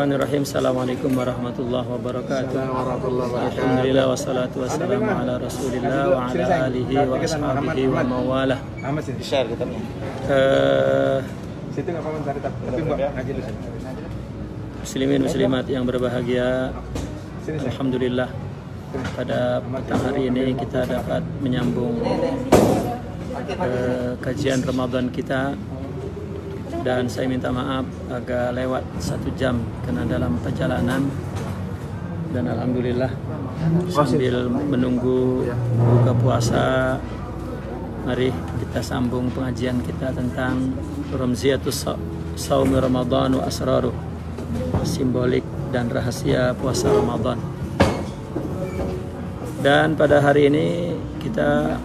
Bismillahirrahmanirrahim. Assalamualaikum warahmatullahi wabarakatuh. Alhamdulillah wassalatu wassalamu ala Rasulillah wa ala alihi wa ashabihi wa mawalah. Share kita. Situ enggak apa-apa cari tapi ngaji dulu. Muslimin muslimat yang berbahagia. Alhamdulillah pada petang hari ini kita dapat menyambung kajian Ramadan kita. Dan saya minta maaf agak lewat 1 jam karena dalam perjalanan. Dan alhamdulillah sambil menunggu buka puasa, mari kita sambung pengajian kita tentang Ramziyatus Shaumi Ramadan wa Asraruh, simbolik dan rahasia puasa Ramadan. Dan pada hari ini kita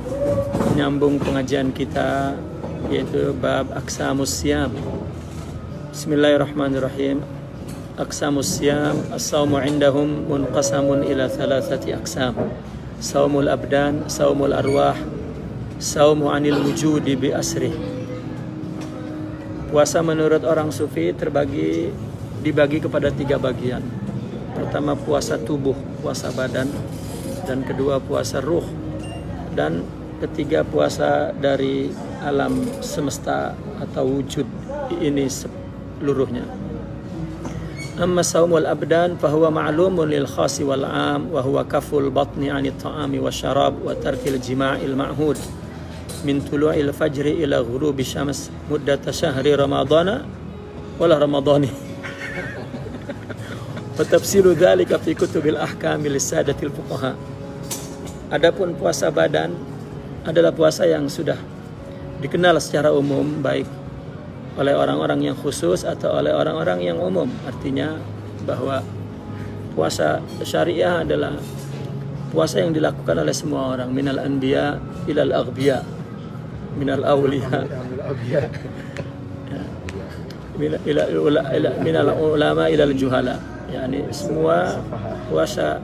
menyambung pengajian kita, yaitu bab Aqsamus Siyam. Bismillahirrahmanirrahim. Aqsamus Siyam, as-sawmu indahum munqasamun ila 3 aqsam. Saumul abdan, saumul arwah, saumu anil wujudi bi asrih. Puasa menurut orang sufi dibagi kepada 3 bagian. Pertama puasa tubuh, puasa badan, dan kedua puasa ruh, dan ketiga puasa dari alam semesta atau wujud ini seluruhnya. Amma saumul abdan fahuwa ma'lumun lil khasi wal 'am wa huwa kaful batni 'anit ta'ami wasyarab wa tarkil jima'il ma'hud min tulu'il fajri ila ghurubi syams muddata syahri ramadana wala ramadani. Wa tafsilu dzalika fi kutubil ahkam lisadatil fuqaha. Adapun puasa badan adalah puasa yang sudah dikenal secara umum, baik oleh orang-orang yang khusus atau oleh orang-orang yang umum. Artinya bahwa puasa syariah adalah puasa yang dilakukan oleh semua orang, minal anbiya ilal aghbiya, minal awliya, minal ulama ilal juhala. Yani semua puasa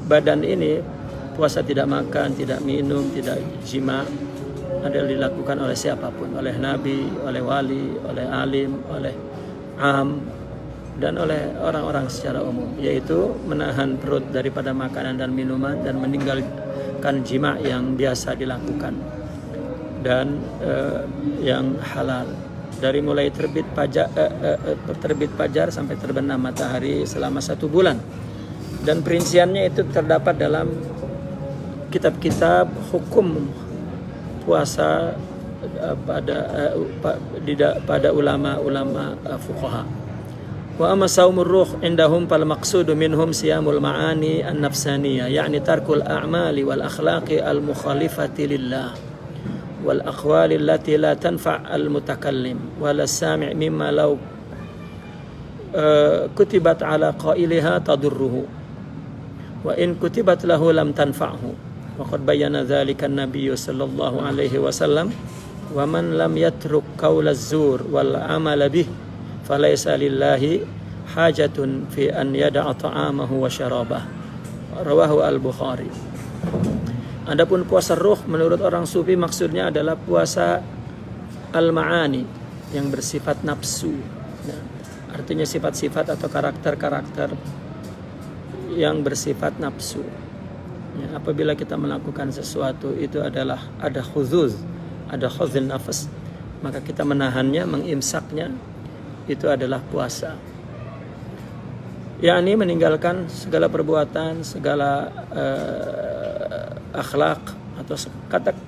badan ini, puasa tidak makan, tidak minum, tidak jima, adalah dilakukan oleh siapapun, oleh nabi, oleh wali, oleh alim, oleh am, dan oleh orang-orang secara umum, yaitu menahan perut daripada makanan dan minuman dan meninggalkan jima yang biasa dilakukan dan yang halal, dari mulai terbit fajar sampai terbenam matahari selama 1 bulan. Dan perinciannya itu terdapat dalam kitab-kitab hukum puasa pada ulama-ulama fuqaha. Wa amma saumur ruh indahum fal maqsudu minhum siyamul ma'ani an-nafsaniyah, yani tarkul a'mali wal akhlaqi al mukhalifati lillah wal aqwali allati la tanfa' al mutakallim wal sami' mimma law kutibat ala qailiha tadurruhu wa in kutibat lahu lam tanfa'hu. Waqad bayyana dzalika an-nabiy sallallahu alaihi wasallam, wa man lam yatruk qaula az-zur wal amala bih falaysa lillahi hajatun fi an yada'a ta'amahu wa syarabah. Rawahu al-Bukhari. Adapun puasa ruh menurut orang sufi maksudnya adalah puasa al-ma'ani yang bersifat nafsu. Nah, artinya sifat-sifat atau karakter-karakter yang bersifat nafsu. Ya, apabila kita melakukan sesuatu itu adalah ada khuzuz, ada khuzul nafas, maka kita menahannya, mengimsaknya, itu adalah puasa. Yakni meninggalkan segala perbuatan, segala akhlak, atau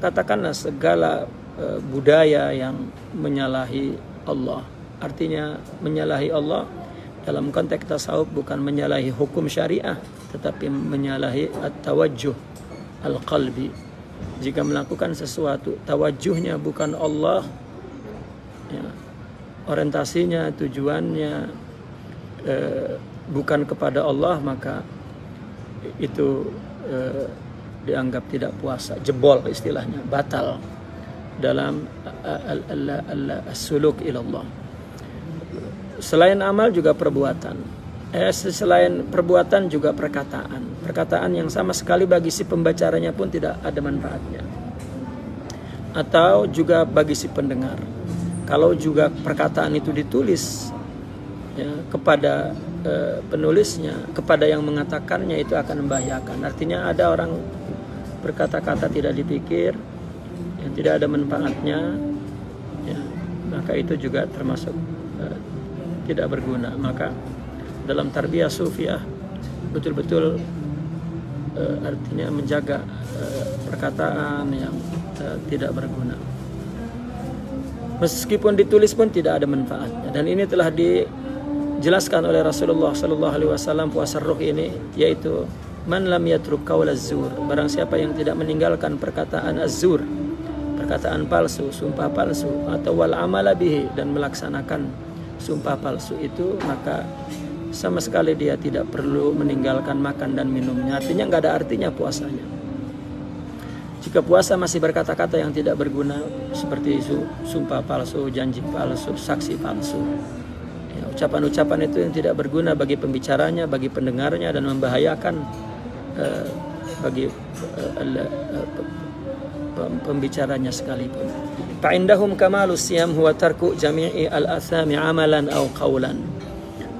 katakanlah segala budaya yang menyalahi Allah. Artinya menyalahi Allah dalam konteks tasawuf bukan menyalahi hukum syariah, tetapi menyalahi at-tawajjuh al-qalbi. Jika melakukan sesuatu tawajjuhnya bukan Allah, ya, orientasinya, tujuannya bukan kepada Allah, maka itu dianggap tidak puasa, jebol istilahnya, batal dalam as-suluk ila Allah. Selain amal juga perbuatan. Selain perbuatan juga perkataan. Perkataan yang sama sekali bagi si pembacaranya pun tidak ada manfaatnya. Atau juga bagi si pendengar. Kalau juga perkataan itu ditulis, ya, kepada penulisnya, kepada yang mengatakannya itu akan membahayakan. Artinya ada orang berkata-kata tidak dipikir, yang tidak ada manfaatnya, ya, maka itu juga termasuk tidak berguna. Maka dalam tarbiyah sufiah betul-betul artinya menjaga perkataan yang tidak berguna. Meskipun ditulis pun tidak ada manfaatnya. Dan ini telah dijelaskan oleh Rasulullah sallallahu alaihi wasallam puasa ruh ini, yaitu man lam yatruk qaul az-zur, barang siapa yang tidak meninggalkan perkataan az-zur, perkataan palsu, sumpah palsu, atau wal amala bihi, dan melaksanakan sumpah palsu itu, maka sama sekali dia tidak perlu meninggalkan makan dan minumnya. Artinya nggak ada artinya puasanya. Jika puasa masih berkata-kata yang tidak berguna seperti sumpah palsu, janji palsu, saksi palsu, ya, ucapan-ucapan itu yang tidak berguna bagi pembicaranya, bagi pendengarnya, dan membahayakan bagi pembicaranya sekalipun. Fa'indahum kamalus siyam huwa tarku jami'i al-athami amalan aw qawlan.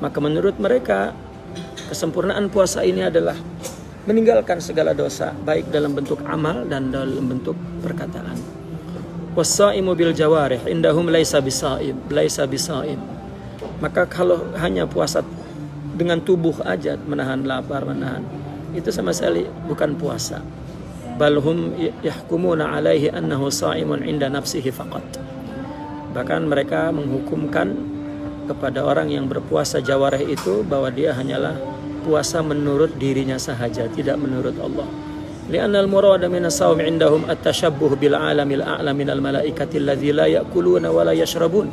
Maka menurut mereka kesempurnaan puasa ini adalah meninggalkan segala dosa, baik dalam bentuk amal dan dalam bentuk perkataan. Was-shaimu bil jawarih indahum laisa bisaim, laisa bisaim. Maka kalau hanya puasa dengan tubuh aja, menahan lapar, menahan, itu sama sekali bukan puasa. Bal hum yahkumuna alaihi annahu shaimun inda nafsihi faqat. Bahkan mereka menghukumkan kepada orang yang berpuasa jawarih itu bahwa dia hanyalah puasa menurut dirinya sahaja, tidak menurut Allah. Li'anna al-murada min as-shaum 'indahum at-tashabbuh bil 'alamil a'la min al-malaikati alladzi la ya'kuluna wa la yashrabun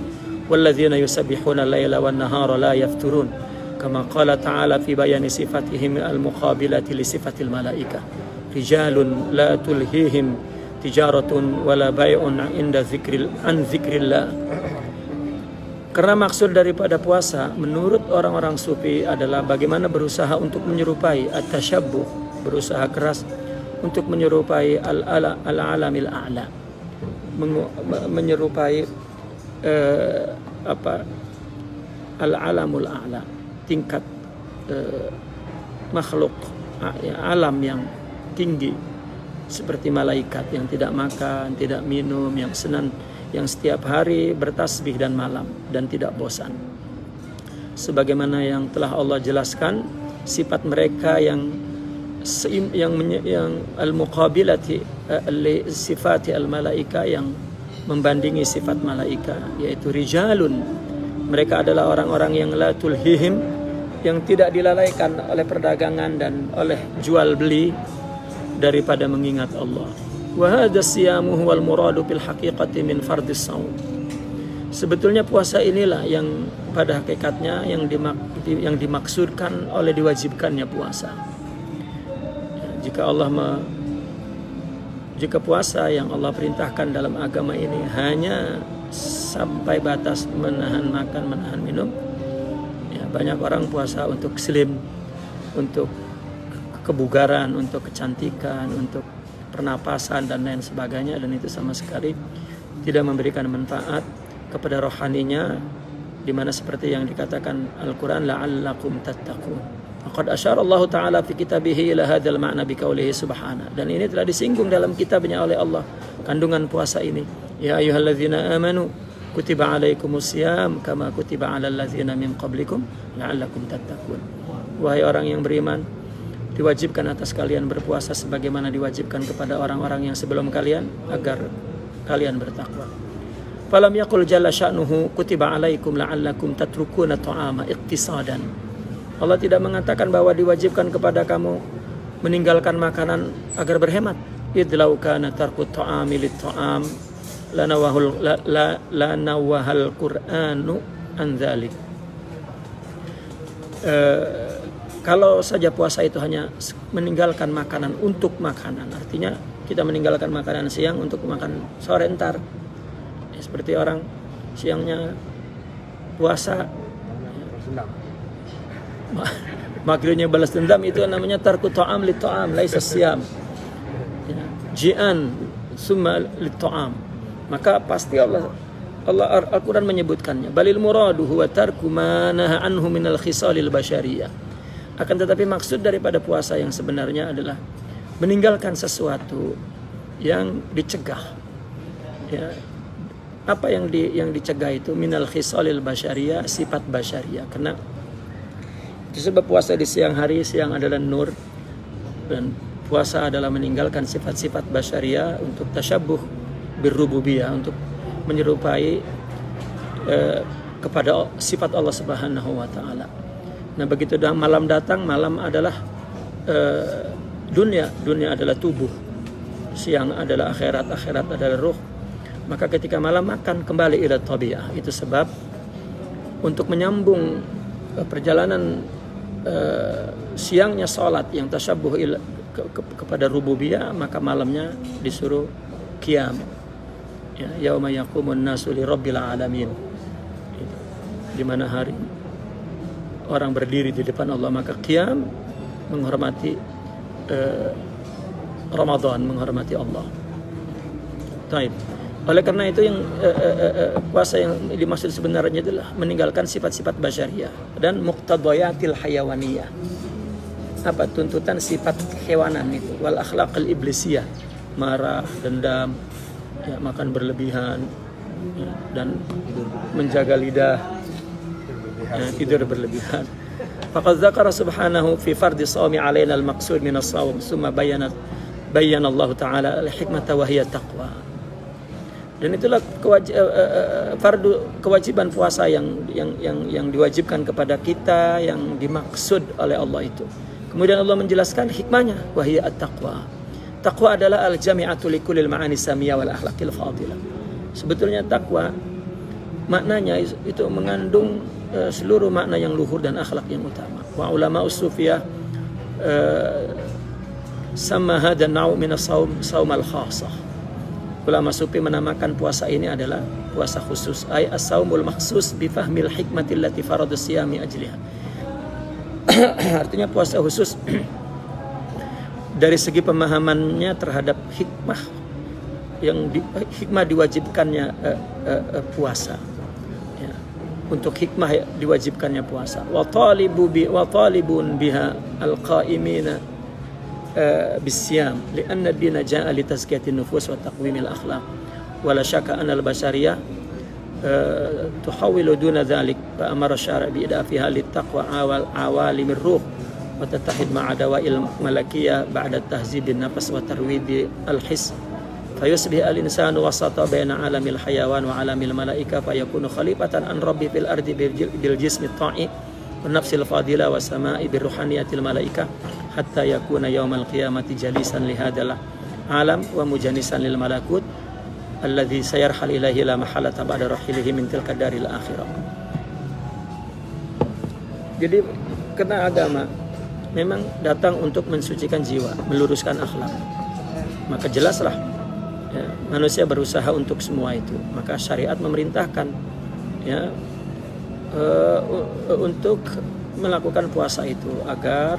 walladzina yusabbihuna al-laila wan-nahara la yafturun kama qala ta'ala fi bayani sifatihim al-muqabilati li sifatil malaika rijalun la tulhihim tijaratun wala bai'un 'inda dzikrillah. Karena maksud daripada puasa menurut orang-orang sufi adalah bagaimana berusaha untuk menyerupai at-tashabbuh, berusaha keras untuk menyerupai al-alamil a'la, menyerupai al-alamul a'la, tingkat makhluk alam yang tinggi seperti malaikat yang tidak makan, tidak minum, yang setiap hari bertasbih dan malam dan tidak bosan. Sebagaimana yang telah Allah jelaskan sifat mereka yang al-muqabilati li sifati al-malaika, yang membandingi sifat malaika, yaitu rijalun. Mereka adalah orang-orang yang la tulhihim, yang tidak dilalaikan oleh perdagangan dan oleh jual beli daripada mengingat Allah. Wa hadha siyamu huwal muradu bil haqiqati min fardhis shaum. Sebetulnya puasa inilah yang pada hakikatnya yang dimaksudkan oleh diwajibkannya puasa. Jika puasa yang Allah perintahkan dalam agama ini hanya sampai batas menahan makan, menahan minum, ya, banyak orang puasa untuk slim, untuk kebugaran, untuk kecantikan, untuk pernapasan dan lain sebagainya, dan itu sama sekali tidak memberikan manfaat kepada rohaninya, di mana seperti yang dikatakan Al-Qur'an la'allakum tattaqun. Faqad asyara Allah Ta'ala fi kitabihi ila hadzal ma'na bi qaulihi subhana. Dan ini telah disinggung dalam kitabnya oleh Allah kandungan puasa ini. Ya ayyuhalladzina amanu kutiba alaikumusiyam kama kutiba alal ladzina min qablikum la'allakum tattaqun. Wahai orang yang beriman, diwajibkan atas kalian berpuasa sebagaimana diwajibkan kepada orang-orang yang sebelum kalian agar kalian bertakwa. Falam yaqul jalla sya'nuhu kutiba alaikum la'allakum tatrukuna ta'ama iqtisadan. Allah tidak mengatakan bahwa diwajibkan kepada kamu meninggalkan makanan agar berhemat. Idlau kana tarku ta'ami lit ta'am lanawahal Qur'anu an dzalik. Kalau saja puasa itu hanya meninggalkan makanan untuk makanan, artinya kita meninggalkan makanan siang untuk makan sore entar. Ya, seperti orang siangnya puasa, maghribnya balas dendam, itu namanya tarku ta'am li ta'am laisa siyam. Ya, ji'an summa li ta'am. Maka pasti Allah Al-Quran menyebutkannya. Balil muradu huwa tarku ma naha anhu minal khisalil basyariyah. Akan tetapi maksud daripada puasa yang sebenarnya adalah meninggalkan sesuatu yang dicegah. Ya. Apa yang dicegah itu minal khisalil basyariyah, sifat basyariyah. Karena itu sebab puasa di siang hari, siang adalah nur, dan puasa adalah meninggalkan sifat-sifat basyariyah untuk tasyabbuh birrububiyah, untuk menyerupai kepada sifat Allah Subhanahu wa taala. Nah, begitu malam datang, malam adalah dunia adalah tubuh, siang adalah akhirat adalah ruh. Maka ketika malam akan kembali ila tabi'ah. Itu sebab untuk menyambung perjalanan siangnya salat yang tasyabbuh kepada rububiyah, maka malamnya disuruh qiyam. Ya, yauma yaqumun nasu li rabbil alamin. Di mana hari orang berdiri di depan Allah, maka qiyam menghormati Ramadan, menghormati Allah. Taib. Oleh karena itu yang puasa yang dimaksud sebenarnya adalah meninggalkan sifat-sifat basyariyah dan muqtadayatil hayawaniyah. Apa tuntutan sifat kehewanan itu, wal akhlaqal iblisiyah, marah, dendam, ya, makan berlebihan, ya, dan menjaga lidah, ya, tidur berlebihan. Faqad dzakara subhanahu fi fardhi shaumi alaina al-maqsud min as-shaum summa bayyana Allah taala al-hikmata wa hiya taqwa. Dan itulah kewajiban puasa yang diwajibkan kepada kita, yang dimaksud oleh Allah itu. Kemudian Allah menjelaskan hikmahnya, wa hiya at-taqwa. Taqwa adalah al-jami'atu likulil ma'ani samiyah wal akhlaqil fadilah. Sebetulnya takwa maknanya itu mengandung seluruh makna yang luhur dan akhlak yang utama. Wa ulama usufiyah sama hadha an-naw' min as-shaum shaum al-khassah. Ulama sufi menamakan puasa ini adalah puasa khusus, ay as-shaumul makhsus bi fahmil hikmati allati farada siyami ajliha. Artinya puasa khusus dari segi pemahamannya terhadap hikmah hikmah diwajibkannya puasa. Ya. Untuk hikmah diwajibkannya puasa. Wa talibun biha al-qa'imina bisyam li'anna ad-dina ja'a li tazkiyatin nufus wa taqwimil akhlaq. Wa la syakka anna al-bashariyah tuhawilu duna dhalik fa amara syara' bi idafiha lit-taqwa awalimir ruh wa tatahid ma'a dawa'il malakiyah ba'da tahzibin nafas wa tarwidi al-his fa yusbih al-insanu wasata baina alamil hayawan wa alamil malaika fa yakunu khalifatan an rabbi fil ardi bil jismi ta'i wa nafsil fadila wa sama'i bir ruhaniyatil malaika hatta yakuna yaumal qiyamati jalisan li hadzal alam wa mujanisan lil malakut alladhi sayarhal ilaihi la mahalata ba'da rahilihi min tilka daril akhirah. Jadi karena agama memang datang untuk mensucikan jiwa, meluruskan akhlak. Maka jelaslah ya, manusia berusaha untuk semua itu. Maka syariat memerintahkan ya untuk melakukan puasa itu agar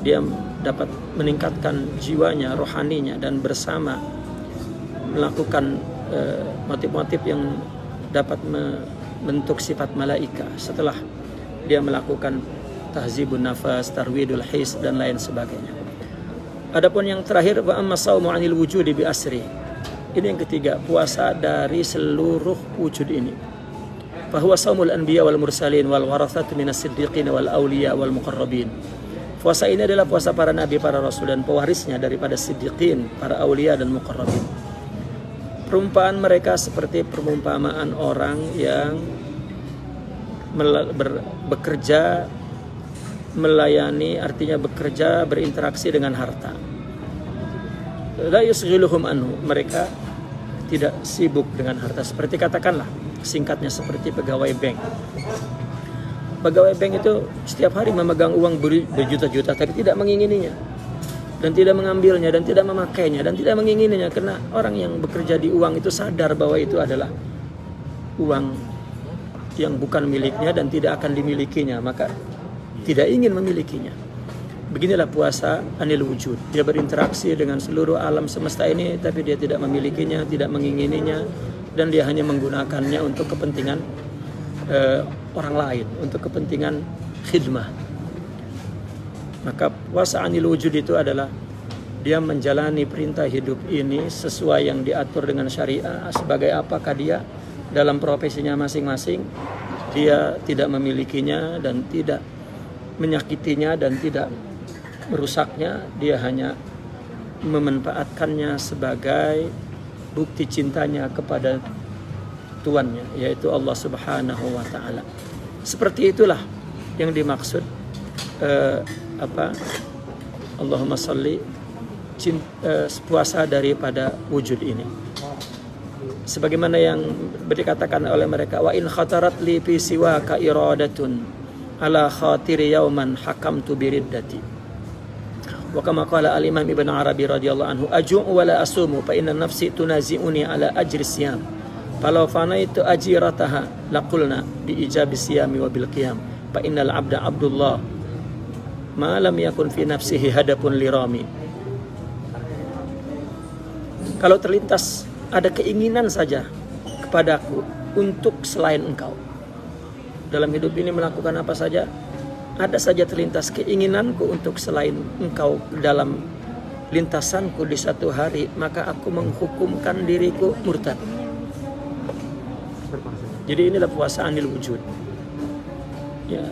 dia dapat meningkatkan jiwanya, rohaninya, dan bersama melakukan motif-motif yang dapat membentuk sifat malaika setelah dia melakukan tahzibun nafas, tarwidul his, dan lain sebagainya. Adapun yang terakhir, wa amma shaumu 'anil wujudi bi asri. Ini yang ketiga, puasa dari seluruh wujud ini. Fa huwa shaumul anbiya wal mursalin wal warathatu minas siddiqin wal auliya wal muqarrabin. Puasa ini adalah puasa para nabi, para rasul, dan pewarisnya daripada siddiqin, para aulia dan muqarrabin. Perumpamaan mereka seperti perumpamaan orang yang bekerja, melayani, artinya bekerja, berinteraksi dengan harta. La yusghiluhum anhu, mereka tidak sibuk dengan harta. Seperti katakanlah, singkatnya seperti pegawai bank. Pegawai bank itu setiap hari memegang uang berjuta-juta, tapi tidak mengingininya, dan tidak mengambilnya, dan tidak memakainya, dan tidak mengingininya. Karena orang yang bekerja di uang itu sadar bahwa itu adalah uang yang bukan miliknya dan tidak akan dimilikinya, maka tidak ingin memilikinya. Beginilah puasa anil wujud. Dia berinteraksi dengan seluruh alam semesta ini, tapi dia tidak memilikinya, tidak mengingininya, dan dia hanya menggunakannya untuk kepentingan orang lain, untuk kepentingan khidmah. Maka puasa anil wujud itu adalah dia menjalani perintah hidup ini sesuai yang diatur dengan syariah. Sebagai apakah dia dalam profesinya masing-masing, dia tidak memilikinya dan tidak menyakitinya dan tidak merusaknya. Dia hanya memanfaatkannya sebagai bukti cintanya kepada Tuannya, yaitu Allah Subhanahu wa Ta'ala. Seperti itulah yang dimaksud Allahumma salli, puasa daripada wujud ini. Sebagaimana yang dikatakan oleh mereka, wa in khatarat li fi siwaka iradatun ala khatiri yauman hakamtu biriddati. Wa kama qala al-Imam Ibn Arabi radhiyallahu anhu, aju'u wa la asumu fa inna nafsi tunazi'uni ala ajri siyam. Falau fanaitu ajirataha laqulna bi ijabi siyami wa bil qiyam. Fa innal abda abdullah ma lam yakun fi nafsihi hadapun lirami. Kalau terlintas ada keinginan saja kepadaku untuk selain engkau, dalam hidup ini melakukan apa saja, ada saja terlintas keinginanku untuk selain engkau dalam lintasanku di satu hari, maka aku menghukumkan diriku murtad. Jadi inilah puasa anil wujud. Ya,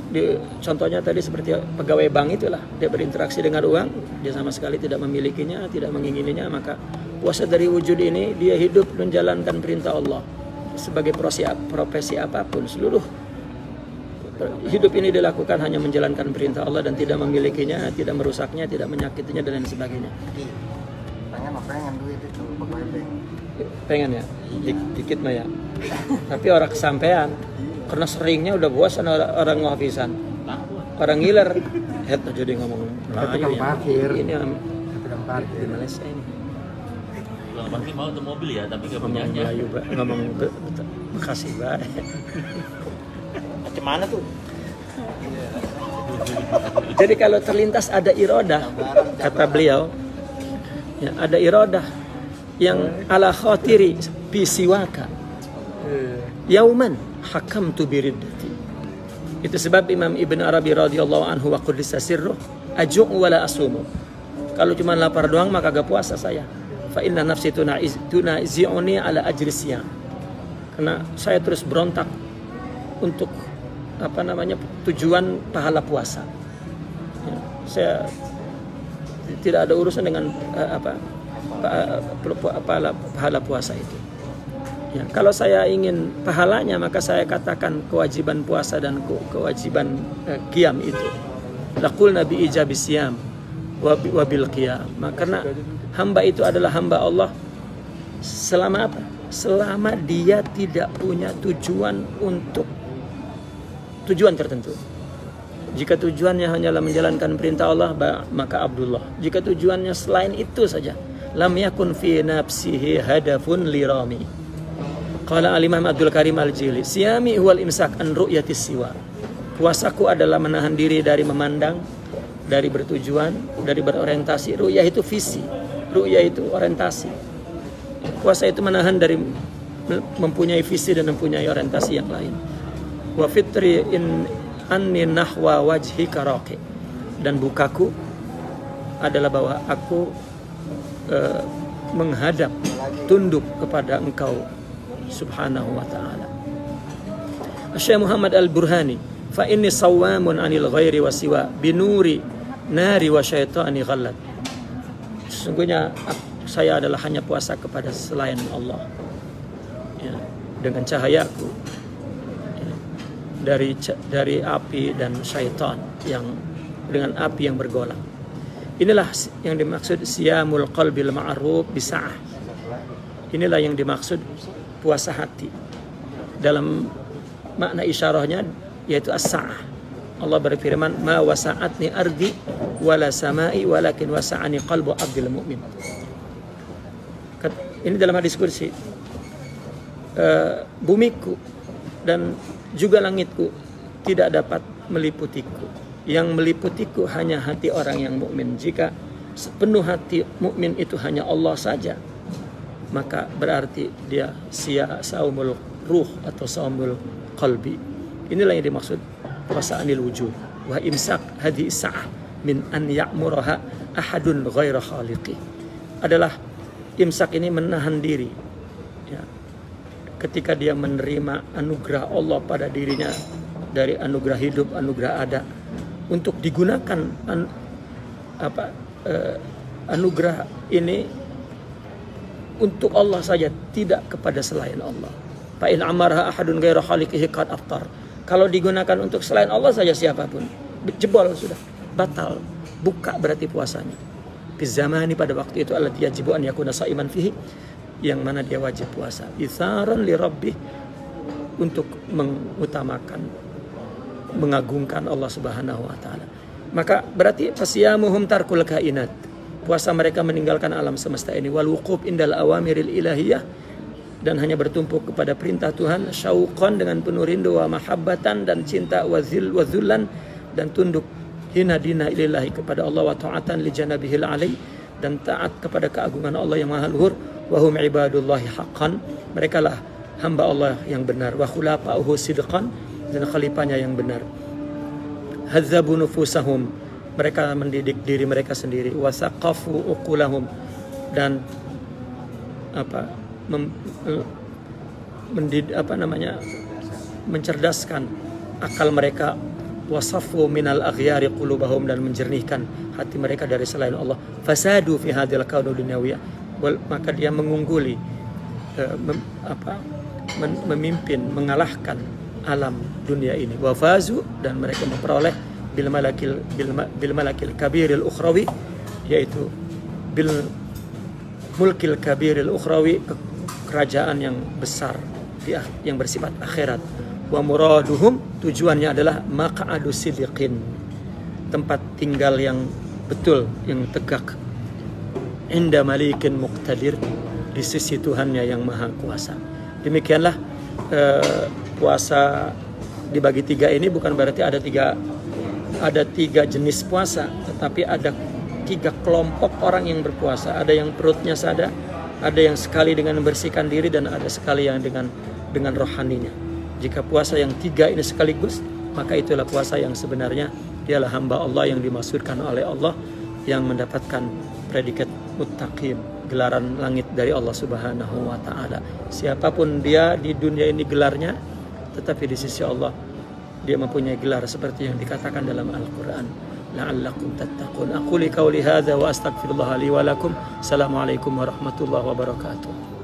contohnya tadi seperti pegawai bank itulah, dia berinteraksi dengan uang, dia sama sekali tidak memilikinya, tidak mengingininya. Maka puasa dari wujud ini, dia hidup menjalankan perintah Allah sebagai profesi apapun. Seluruh hidup ini dilakukan hanya menjalankan perintah Allah dan tidak memilikinya, tidak merusaknya, tidak menyakitinya dan lain sebagainya. Pengen duit itu pegawai bank. Pengen ya, dikit mah ya. Tapi orang kesampean, karena seringnya udah bosan orang ngafisan, orang ngiler. Jadi ngomong Melayu ya. Ini Tukang parkir di Malaysia ini. Tukang parkir mau tuh mobil ya, tapi nggak Ngomong punyanya. Melayu, ngomong Bekasi bae. macam mana tuh? Jadi kalau terlintas ada iradah, kata beliau, ya, ada iradah yang ala khatiri bisiwaka yauman hakamtu biriddati. Itu sebab Imam Ibn Arabi radhiyallahu anhu wa quddisa sirruh, aju'u wa la asumu. Kalau cuma lapar doang maka gak puasa saya. Fa inna nafsi tunazi'uni ala ajri siyam. Karena saya terus berontak untuk tujuan pahala puasa. Ya, saya tidak ada urusan dengan pahala puasa itu. Ya, kalau saya ingin pahalanya maka saya katakan kewajiban puasa dan kewajiban qiyam itu. Laqul nabi ijabi siyam wa bil qiyam. Karena hamba itu adalah hamba Allah selama apa? Selama dia tidak punya tujuan untuk tujuan tertentu. Jika tujuannya hanyalah menjalankan perintah Allah, maka Abdullah. Jika tujuannya selain itu saja, lam yakun fi nafsihi hadafun lirami. Qala al-Imam Abdul Karim Al-Jili, siyami huwal imsak an ru'yatis siwa. Puasaku adalah menahan diri dari memandang, dari bertujuan, dari berorientasi. Ru'yah itu visi, ru'yah itu orientasi. Puasa itu menahan dari mempunyai visi dan mempunyai orientasi yang lain. Wa fitri in anni nahwa wajhi karaqi. Dan bukaku adalah bahwa aku menghadap, tunduk kepada engkau Subhanahu wa ta'ala. Syekh Muhammad Al-Burhani, fa inni sawwamun anil ghairi wa siwa binuri nari wa syaitani ghallat. Sesungguhnya saya adalah hanya puasa kepada selain Allah, ya, dengan cahayaku, ya, dari api dan syaitan yang dengan api yang bergolak. Inilah yang dimaksud siyamul qalbil ma'ruf bisa'ah. Inilah yang dimaksud puasa hati. Dalam makna isyarahnya yaitu as-sa'ah. Allah berfirman, ma wasa'atni ardi wala samai walakin wasa'ani qalbu abdil mu'min. Ini dalam hadis kursi. Bumiku dan juga langitku tidak dapat meliputiku. Yang meliputiku hanya hati orang yang mukmin. Jika sepenuh hati mukmin itu hanya Allah saja, maka berarti dia saumul ruh atau saumul qalbi. Inilah yang dimaksud puasa anil wujud. Wa imsak hadhi sa'ah min an ya'muraha ahadun ghaira khaliqi. Adalah imsak ini menahan diri, ya, ketika dia menerima anugerah Allah pada dirinya dari anugerah hidup, anugerah ada, untuk digunakan anugerah ini untuk Allah saja, tidak kepada selain Allah. Fa in amarha ahadun ghaira khaliqihi qad aftar. Kalau digunakan untuk selain Allah saja siapapun, jebol sudah, batal, buka berarti puasanya. Fi zamani, pada waktu itu allati yajibu an yakuna shaiman fihi, yang mana dia wajib puasa. Itharan li rabbih, untuk mengutamakan, mengagungkan Allah Subhanahu wa taala. Maka berarti fasyamuhum tarkul kainat, puasa mereka meninggalkan alam semesta ini, wal wuquf indal awamiril ilahiyah, dan hanya bertumpu kepada perintah Tuhan, syauqan dengan penuh rindu, wa mahabbatan dan cinta, wa zullan dan tunduk, hina dina ilahi kepada Allah, wa ta'atan li janabihil alai, dan taat kepada keagungan Allah yang maha luhur, wa hum ibadullahi haqqan, mereka lah hamba Allah yang benar, wa khulafa'uhu sidqan, dan khalifahnya yang benar. Hadzabu nufusahum, mereka mendidik diri mereka sendiri, wa saqafu uqulahum, dan mencerdaskan akal mereka, wasafu minal aghyari qulubahum, dan menjernihkan hati mereka dari selain Allah. Fasadu fi hadhil kaunul dunyawiyah, maka dia mengungguli, memimpin, mengalahkan alam dunia ini. Wafazu, dan mereka memperoleh bil malakil kabiril ukhrawi, yaitu bil mulkil kabiril ukhrawi, kerajaan yang besar, yang bersifat akhirat. Wa muraduhum, tujuannya adalah maq'adu sidqin, tempat tinggal yang betul, yang tegak, inda malikin muqtadir, di sisi Tuhannya yang maha kuasa. Demikianlah puasa dibagi tiga ini bukan berarti ada tiga jenis puasa, tetapi ada tiga kelompok orang yang berpuasa. Ada yang perutnya sada, ada yang sekali dengan membersihkan diri, dan ada sekali yang dengan rohaninya. Jika puasa yang tiga ini sekaligus, maka itulah puasa yang sebenarnya. Dialah hamba Allah yang dimaksudkan oleh Allah, yang mendapatkan predikat muttaqin, gelaran langit dari Allah Subhanahu wa taala. Siapapun dia di dunia ini gelarnya, tetapi di sisi Allah dia mempunyai gelar seperti yang dikatakan dalam Al-Qur'an, la'allakum tattaqun. Aqulu qouli hadza wa astaghfirullah li wa lakum. Assalamualaikum warahmatullahi wabarakatuh.